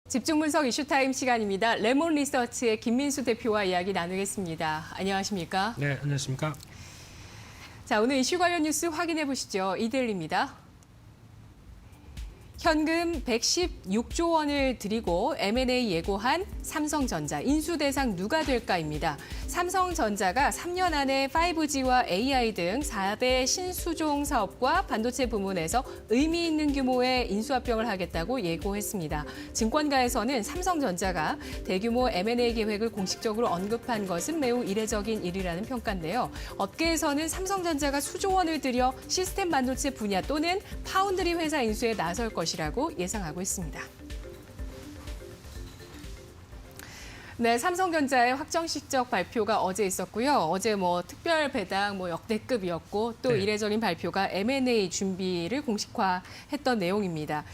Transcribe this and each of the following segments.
집중 분석 이슈타임 시간입니다. 레몬 리서치의 김민수 대표와 이야기 나누겠습니다. 안녕하십니까? 네, 안녕하십니까? 자, 오늘 이슈 관련 뉴스 확인해 보시죠. 이데일리입니다. 현금 116조 원을 들이고 M&A 예고한 삼성전자 인수 대상 누가 될까입니다. 삼성전자가 3년 안에 5G와 AI 등 4대 신수종 사업과 반도체 부문에서 의미 있는 규모의 인수합병을 하겠다고 예고했습니다. 증권가에서는 삼성전자가 대규모 M&A 계획을 공식적으로 언급한 것은 매우 이례적인 일이라는 평가인데요. 업계에서는 삼성전자가 수조 원을 들여 시스템 반도체 분야 또는 파운드리 회사 인수에 나설 것이라고 예상하고 있습니다. 네, 삼성전자의 확정식적 발표가 어제 있었고요. 어제 특별 배당 역대급이었고 또 네. 이례적인 발표가 M&A 준비를 공식화했던 내용입니다.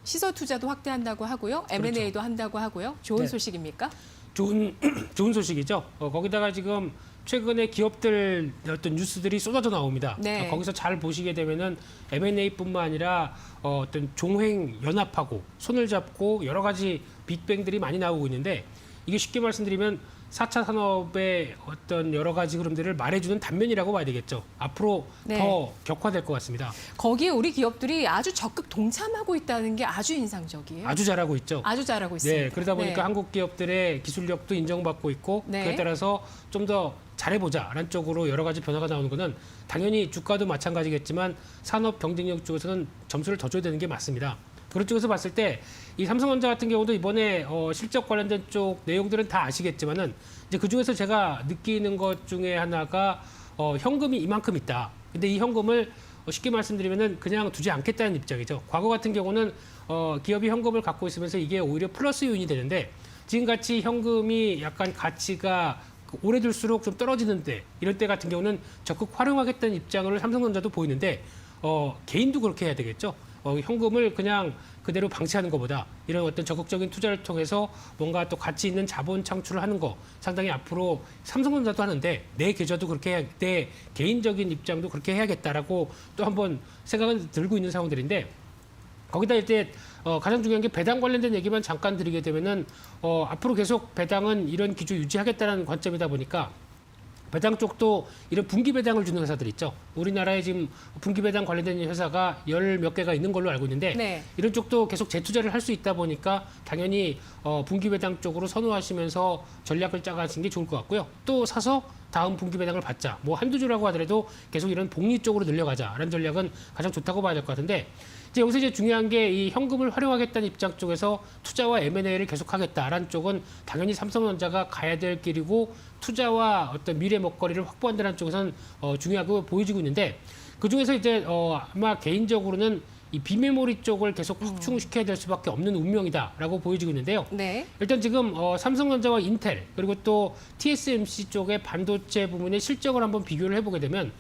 시설 투자도 확대한다고 하고요. M&A도 한다고 하고요. 좋은 네. 소식입니까? 좋은 소식이죠. 거기다가 지금 최근에 기업들 어떤 뉴스들이 쏟아져 나옵니다. 네. 거기서 잘 보시게 되면은 M&A뿐만 아니라 어떤 종횡 연합하고 손을 잡고 여러 가지 빅뱅들이 많이 나오고 있는데 이게 쉽게 말씀드리면 4차 산업의 어떤 여러 가지 흐름들을 말해주는 단면이라고 봐야 되겠죠. 앞으로 네. 더 격화될 것 같습니다. 거기에 우리 기업들이 아주 적극 동참하고 있다는 게 아주 인상적이에요. 아주 잘하고 있죠. 아주 잘하고 있습니다. 네, 그러다 보니까 네. 한국 기업들의 기술력도 인정받고 있고 네. 그에 따라서 좀 더 잘해보자라는 쪽으로 여러 가지 변화가 나오는 것은 당연히 주가도 마찬가지겠지만 산업 경쟁력 쪽에서는 점수를 더 줘야 되는 게 맞습니다. 그런 쪽에서 봤을 때 이 삼성전자 같은 경우도 이번에 실적 관련된 쪽 내용들은 다 아시겠지만은 이제 그 중에서 제가 느끼는 것 중에 하나가 현금이 이만큼 있다. 근데 이 현금을 쉽게 말씀드리면은 그냥 두지 않겠다는 입장이죠. 과거 같은 경우는 기업이 현금을 갖고 있으면서 이게 오히려 플러스 요인이 되는데 지금같이 현금이 약간 가치가 오래 둘수록 좀 떨어지는데 이럴 때 같은 경우는 적극 활용하겠다는 입장을 삼성전자도 보이는데 개인도 그렇게 해야 되겠죠. 현금을 그냥 그대로 방치하는 것보다 이런 어떤 적극적인 투자를 통해서 뭔가 또 가치 있는 자본 창출을 하는 거 상당히 앞으로 삼성전자도 하는데 내 계좌도 그렇게 내 개인적인 입장도 그렇게 해야겠다라고 또 한번 생각을 들고 있는 상황들인데 거기다 이제 가장 중요한 게 배당 관련된 얘기만 잠깐 드리게 되면은 앞으로 계속 배당은 이런 기조 유지하겠다는 관점이다 보니까 배당 쪽도 이런 분기 배당을 주는 회사들 있죠. 우리나라에 지금 분기 배당 관련된 회사가 열 몇 개가 있는 걸로 알고 있는데 네. 이런 쪽도 계속 재투자를 할 수 있다 보니까 당연히 분기 배당 쪽으로 선호하시면서 전략을 짜가시는 게 좋을 것 같고요. 또 사서 다음 분기 배당을 받자. 한두 주라고 하더라도 계속 이런 복리 쪽으로 늘려가자라는 전략은 가장 좋다고 봐야 될 것 같은데 이제 여기서 이제 중요한 게 이 현금을 활용하겠다는 입장 쪽에서 투자와 M&A를 계속하겠다라는 쪽은 당연히 삼성전자가 가야 될 길이고 투자와 어떤 미래 먹거리를 확보한다는 쪽에서는 중요하고 보여지고 있는데 그 중에서 이제 아마 개인적으로는 이 비메모리 쪽을 계속 확충시켜야 될 수밖에 없는 운명이다라고 보여지고 있는데요. 네. 일단 지금 삼성전자와 인텔 그리고 또 TSMC 쪽의 반도체 부문의 실적을 한번 비교를 해보게 되면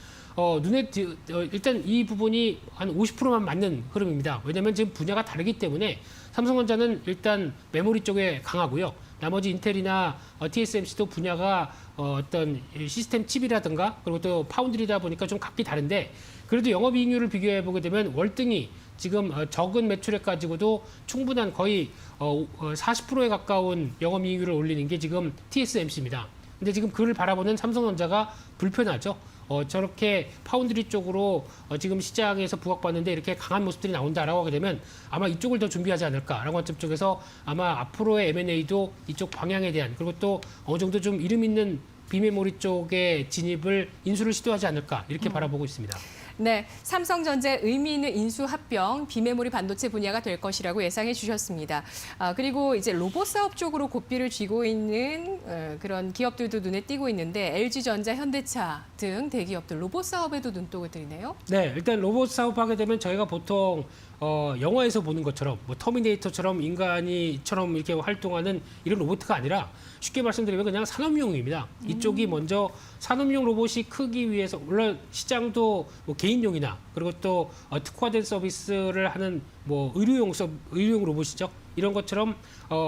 일단 이 부분이 한 50%만 맞는 흐름입니다. 왜냐하면 지금 분야가 다르기 때문에 삼성전자는 일단 메모리 쪽에 강하고요. 나머지 인텔이나 TSMC도 분야가 어떤 시스템 칩이라든가 그리고 또 파운드리다 보니까 좀 각기 다른데 그래도 영업이익률을 비교해 보게 되면 월등히 지금 적은 매출액 가지고도 충분한 거의 40%에 가까운 영업이익률을 올리는 게 지금 TSMC입니다. 근데 지금 그를 바라보는 삼성전자가 불편하죠. 저렇게 파운드리 쪽으로 지금 시장에서 부각받는데 이렇게 강한 모습들이 나온다라고 하게 되면 아마 이쪽을 더 준비하지 않을까라는 관점 쪽에서 아마 앞으로의 M&A도 이쪽 방향에 대한 그리고 또 어느 정도 좀 이름 있는 비메모리 쪽의 진입을 인수를 시도하지 않을까 이렇게 바라보고 있습니다. 네, 삼성전자의 의미 있는 인수 합병, 비메모리 반도체 분야가 될 것이라고 예상해 주셨습니다. 그리고 이제 로봇 사업 쪽으로 고삐를 쥐고 있는 그런 기업들도 눈에 띄고 있는데 LG전자, 현대차 등 대기업들 로봇 사업에도 눈독을 들이네요. 네, 일단 로봇 사업하게 되면 저희가 보통 영화에서 보는 것처럼 터미네이터처럼 인간이처럼 이렇게 활동하는 이런 로봇가 아니라 쉽게 말씀드리면 그냥 산업용입니다. 이쪽이 먼저 산업용 로봇이 크기 위해서 물론 시장도 개인용이나 그리고 또 특화된 서비스를 하는 의료용 로봇이죠. 이런 것처럼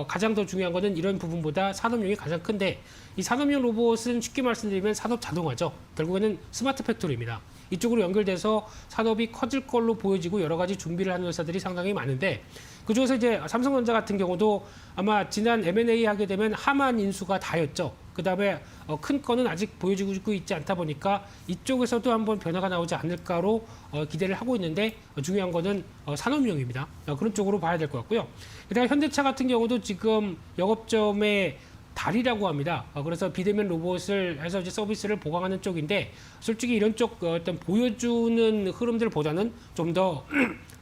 가장 더 중요한 거는 이런 부분보다 산업용이 가장 큰데 이 산업용 로봇은 쉽게 말씀드리면 산업 자동화죠. 결국에는 스마트 팩토리입니다. 이쪽으로 연결돼서 산업이 커질 걸로 보여지고 여러 가지 준비를 하는 회사들이 상당히 많은데 그중에서 이제 삼성전자 같은 경우도 아마 지난 M&A 하게 되면 하만 인수가 다였죠. 그다음에 큰 건은 아직 보여지고 있지 않다 보니까 이쪽에서도 한번 변화가 나오지 않을까로 기대를 하고 있는데 중요한 거는 산업용입니다. 그런 쪽으로 봐야 될 것 같고요. 그다음에 현대차 같은 경우도 지금 영업점에 달이라고 합니다. 그래서 비대면 로봇을 해서 이제 서비스를 보강하는 쪽인데 솔직히 이런 쪽 어떤 보여주는 흐름들보다는 좀 더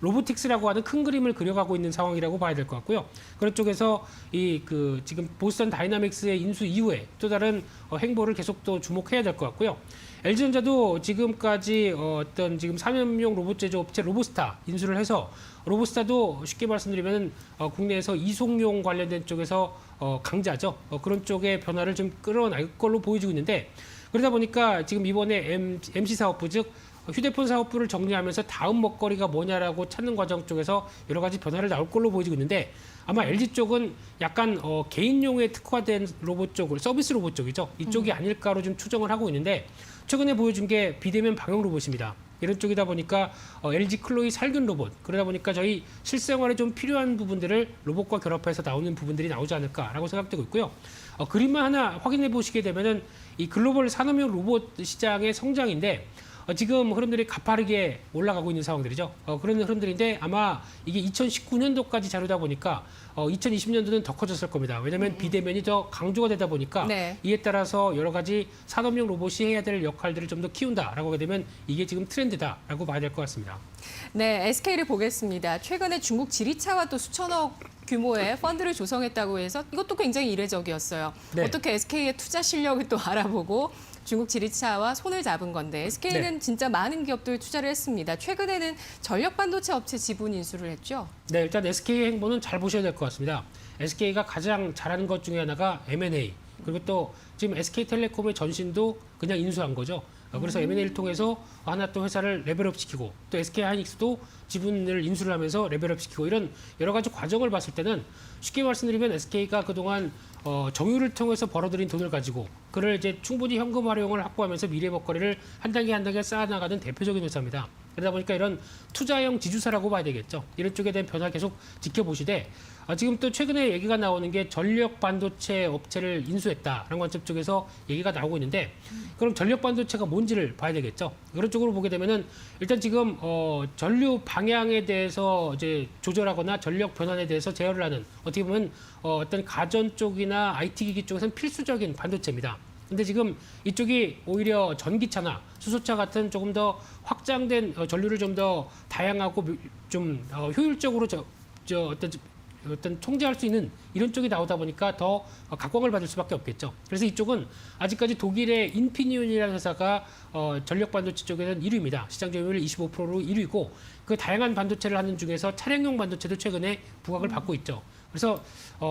로보틱스라고 하는 큰 그림을 그려가고 있는 상황이라고 봐야 될 것 같고요. 그런 쪽에서 지금 보스턴 다이나믹스의 인수 이후에 또 다른 행보를 계속 또 주목해야 될 것 같고요. LG전자도 지금까지 어떤 지금 삼연용 로봇 제조업체 로보스타 인수를 해서 로보스타도 쉽게 말씀드리면 국내에서 이송용 관련된 쪽에서 강자죠. 그런 쪽의 변화를 좀 끌어낼 걸로 보여지고 있는데 그러다 보니까 지금 이번에 MC 사업부 즉 휴대폰 사업부를 정리하면서 다음 먹거리가 뭐냐라고 찾는 과정 쪽에서 여러 가지 변화를 나올 걸로 보여지고 있는데 아마 LG 쪽은 약간 개인용에 특화된 로봇 쪽을 서비스 로봇 쪽이죠. 이쪽이 아닐까로 좀 추정을 하고 있는데 최근에 보여준 게 비대면 방역 로봇입니다. 이런 쪽이다 보니까 LG 클로이 살균 로봇 그러다 보니까 저희 실생활에 좀 필요한 부분들을 로봇과 결합해서 나오는 부분들이 나오지 않을까라고 생각되고 있고요. 그림만 하나 확인해 보시게 되면은 이 글로벌 산업용 로봇 시장의 성장인데 지금 흐름들이 가파르게 올라가고 있는 상황들이죠. 그런 흐름들인데 아마 이게 2019년도까지 자료다 보니까 2020년도는 더 커졌을 겁니다. 왜냐하면 비대면이 더 강조가 되다 보니까 네. 이에 따라서 여러 가지 산업용 로봇이 해야 될 역할들을 좀 더 키운다라고 하게 되면 이게 지금 트렌드다라고 봐야 될 것 같습니다. 네, SK를 보겠습니다. 최근에 중국 지리차와 또 수천억 규모의 펀드를 조성했다고 해서 이것도 굉장히 이례적이었어요. 네. 어떻게 SK의 투자 실력을 또 알아보고 중국 지리차와 손을 잡은 건데 SK는 네. 진짜 많은 기업들 투자를 했습니다. 최근에는 전력 반도체 업체 지분 인수를 했죠. 네, 일단 SK의 행보는 잘 보셔야 될 것 같습니다. SK가 가장 잘하는 것 중에 하나가 M&A. 그리고 또 지금 SK텔레콤의 전신도 그냥 인수한 거죠. 그래서 M&A를 통해서 하나 또 회사를 레벨업 시키고 또 SK하이닉스도 지분을 인수를 하면서 레벨업 시키고 이런 여러 가지 과정을 봤을 때는 쉽게 말씀드리면 SK가 그동안 정유를 통해서 벌어들인 돈을 가지고 그를 이제 충분히 현금 활용을 확보하면서 미래 먹거리를 한 단계 쌓아나가는 대표적인 회사입니다. 그러다 보니까 이런 투자형 지주사라고 봐야 되겠죠. 이런 쪽에 대한 변화 계속 지켜보시되 지금 또 최근에 얘기가 나오는 게 전력 반도체 업체를 인수했다라는 관점 쪽에서 얘기가 나오고 있는데 그럼 전력 반도체가 뭔지를 봐야 되겠죠. 그런 쪽으로 보게 되면은 일단 지금 전류 방향에 대해서 이제 조절하거나 전력 변환에 대해서 제어를 하는 어떻게 보면 어떤 가전 쪽이나 IT 기기 쪽에서는 필수적인 반도체입니다. 근데 지금 이쪽이 오히려 전기차나 수소차 같은 조금 더 확장된 전류를 좀 더 다양하고 좀 효율적으로 어떤 통제할 수 있는 이런 쪽이 나오다 보니까 더 각광을 받을 수밖에 없겠죠. 그래서 이쪽은 아직까지 독일의 인피니온이라는 회사가 전력 반도체 쪽에는 1위입니다. 시장 점유율 25%로 1위고 그 다양한 반도체를 하는 중에서 차량용 반도체도 최근에 부각을 받고 있죠. 그래서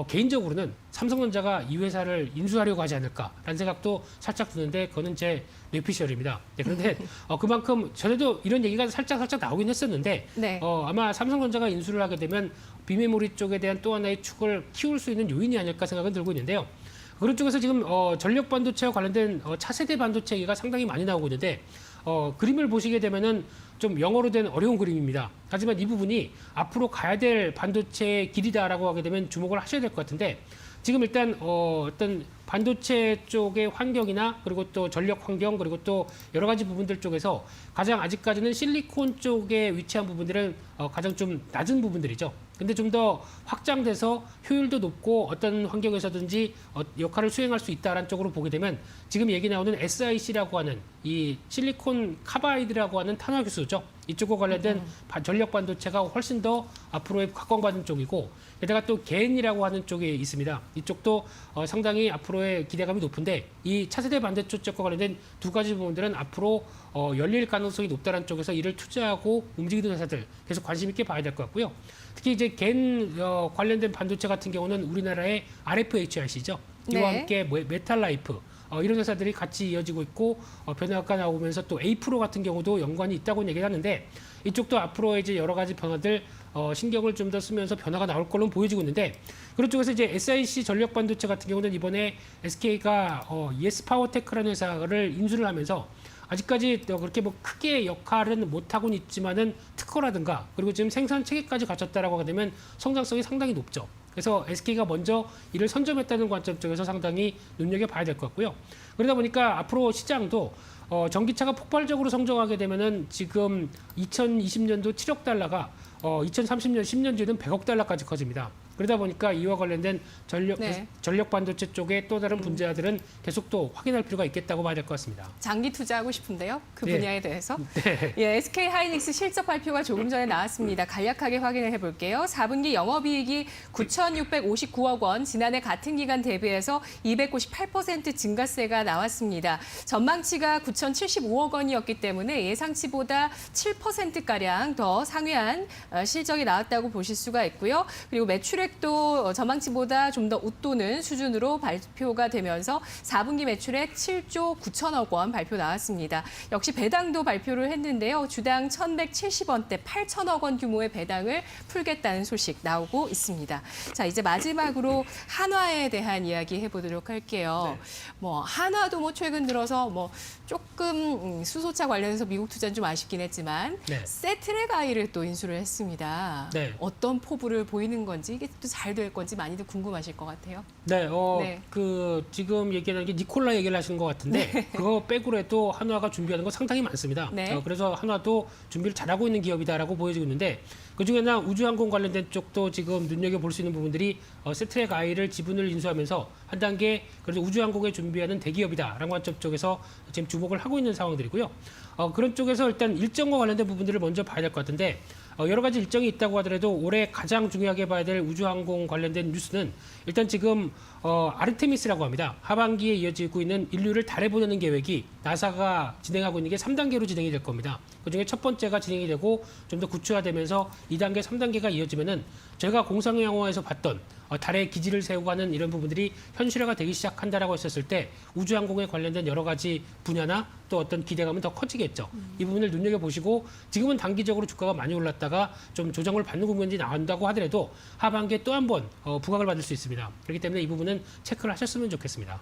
개인적으로는 삼성전자가 이 회사를 인수하려고 하지 않을까라는 생각도 살짝 드는데 그거는 제 뇌피셜입니다. 네, 그런데 그만큼 전에도 이런 얘기가 살짝 나오긴 했었는데 네. 아마 삼성전자가 인수를 하게 되면 비메모리 쪽에 대한 또 하나의 축을 키울 수 있는 요인이 아닐까 생각은 들고 있는데요. 그런 쪽에서 지금 전력 반도체와 관련된 차세대 반도체 얘기가 상당히 많이 나오고 있는데 그림을 보시게 되면은 좀 영어로 된 어려운 그림입니다. 하지만 이 부분이 앞으로 가야 될 반도체의 길이다라고 하게 되면 주목을 하셔야 될 것 같은데 지금 일단 어떤 반도체 쪽의 환경이나 그리고 또 전력 환경 그리고 또 여러 가지 부분들 쪽에서 가장 아직까지는 실리콘 쪽에 위치한 부분들은 가장 좀 낮은 부분들이죠. 근데 좀 더 확장돼서 효율도 높고 어떤 환경에서든지 역할을 수행할 수 있다라는 쪽으로 보게 되면 지금 얘기 나오는 SiC라고 하는 이 실리콘 카바이드라고 하는 탄화교수죠. 이쪽과 관련된 전력 반도체가 훨씬 더 앞으로의 각광받는 쪽이고 게다가 또 겐이라고 하는 쪽이 있습니다. 이쪽도 상당히 앞으로의 기대감이 높은데 이 차세대 반도체 쪽과 관련된 두 가지 부분들은 앞으로 열릴 가능성이 높다는 쪽에서 이를 투자하고 움직이는 회사들 계속 관심 있게 봐야 될 것 같고요. 특히 이제 겐 관련된 반도체 같은 경우는 우리나라의 RFHIC죠. 이와 네. 함께 메탈라이프 이런 회사들이 같이 이어지고 있고 변화가 나오면서 또 A-프로 같은 경우도 연관이 있다고 얘기를 하는데 이쪽도 앞으로 이제 여러 가지 변화들 신경을 좀 더 쓰면서 변화가 나올 걸로 보여지고 있는데 그런 쪽에서 이제 SiC 전력 반도체 같은 경우는 이번에 SK가 ES 파워테크라는 회사를 인수를 하면서 아직까지 그렇게 뭐 크게 역할은 못하고는 있지만은 특허라든가 그리고 지금 생산 체계까지 갖췄다라고 하게 되면 성장성이 상당히 높죠. 그래서 SK가 먼저 이를 선점했다는 관점 쪽에서 상당히 눈여겨봐야 될 것 같고요. 그러다 보니까 앞으로 시장도 전기차가 폭발적으로 성장하게 되면은 지금 2020년도 7억 달러가 2030년 10년 뒤에는 100억 달러까지 커집니다. 그러다 보니까 이와 관련된 전력 반도체 쪽의 또 다른 분야들은 계속 또 확인할 필요가 있겠다고 봐야 될 것 같습니다. 장기 투자하고 싶은데요. 그 네. 분야에 대해서. 네. 예, SK 하이닉스 실적 발표가 조금 전에 나왔습니다. 간략하게 확인을 해볼게요. 4분기 영업이익이 9,659억 원, 지난해 같은 기간 대비해서 298% 증가세가 나왔습니다. 전망치가 9,075억 원이었기 때문에 예상치보다 7%가량 더 상회한 실적이 나왔다고 보실 수가 있고요. 그리고 매출액도 전망치보다 좀 더 웃도는 수준으로 발표가 되면서 4분기 매출액 7조 9천억 원 발표 나왔습니다. 역시 배당도 발표를 했는데요. 주당 1,170원대 8천억 원 규모의 배당을 풀겠다는 소식 나오고 있습니다. 자, 이제 마지막으로 한화에 대한 이야기 해보도록 할게요. 뭐 한화도 뭐 최근 들어서 뭐 조금 수소차 관련해서 미국 투자는 좀 아쉽긴 했지만 세트랙 아이를 또 인수를 했습니다. 네. 어떤 포부를 보이는 건지 이게 또 잘 될 건지 많이들 궁금하실 것 같아요. 네, 네. 그 지금 얘기하는 게 니콜라 얘기를 하시는 것 같은데 그거 빼고 해도 한화가 준비하는 거 상당히 많습니다. 네. 그래서 한화도 준비를 잘하고 있는 기업이다라고 보여지고 있는데 그중에나 우주항공 관련된 쪽도 지금 눈여겨볼 수 있는 부분들이 세트랙 I를 지분을 인수하면서 한 단계 그래서 우주항공에 준비하는 대기업이다라는 관점 쪽에서 지금 주목을 하고 있는 상황들이고요. 그런 쪽에서 일단 일정과 관련된 부분들을 먼저 봐야 될 것 같은데 여러 가지 일정이 있다고 하더라도 올해 가장 중요하게 봐야 될 우주항공 관련된 뉴스는 일단 지금 아르테미스라고 합니다. 하반기에 이어지고 있는 인류를 달에 보내는 계획이 나사가 진행하고 있는 게 3단계로 진행이 될 겁니다. 그중에 첫 번째가 진행이 되고 좀 더 구체화되면서 2단계, 3단계가 이어지면은 제가 공상 영화에서 봤던 달에 기지를 세우고 하는 이런 부분들이 현실화가 되기 시작한다라고 했었을 때 우주항공에 관련된 여러 가지 분야나 또 어떤 기대감은 더 커지겠죠. 이 부분을 눈여겨보시고 지금은 단기적으로 주가가 많이 올랐다가 좀 조정을 받는 국면이 나온다고 하더라도 하반기에 또 한 번 부각을 받을 수 있습니다. 그렇기 때문에 이 부분은 체크를 하셨으면 좋겠습니다.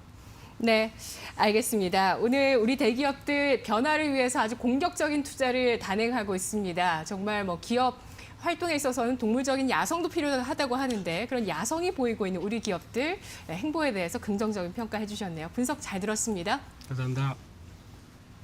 네, 알겠습니다. 오늘 우리 대기업들 변화를 위해서 아주 공격적인 투자를 단행하고 있습니다. 정말 뭐 기업 활동에 있어서는 동물적인 야성도 필요하다고 하는데 그런 야성이 보이고 있는 우리 기업들 행보에 대해서 긍정적인 평가해 주셨네요. 분석 잘 들었습니다. 감사합니다.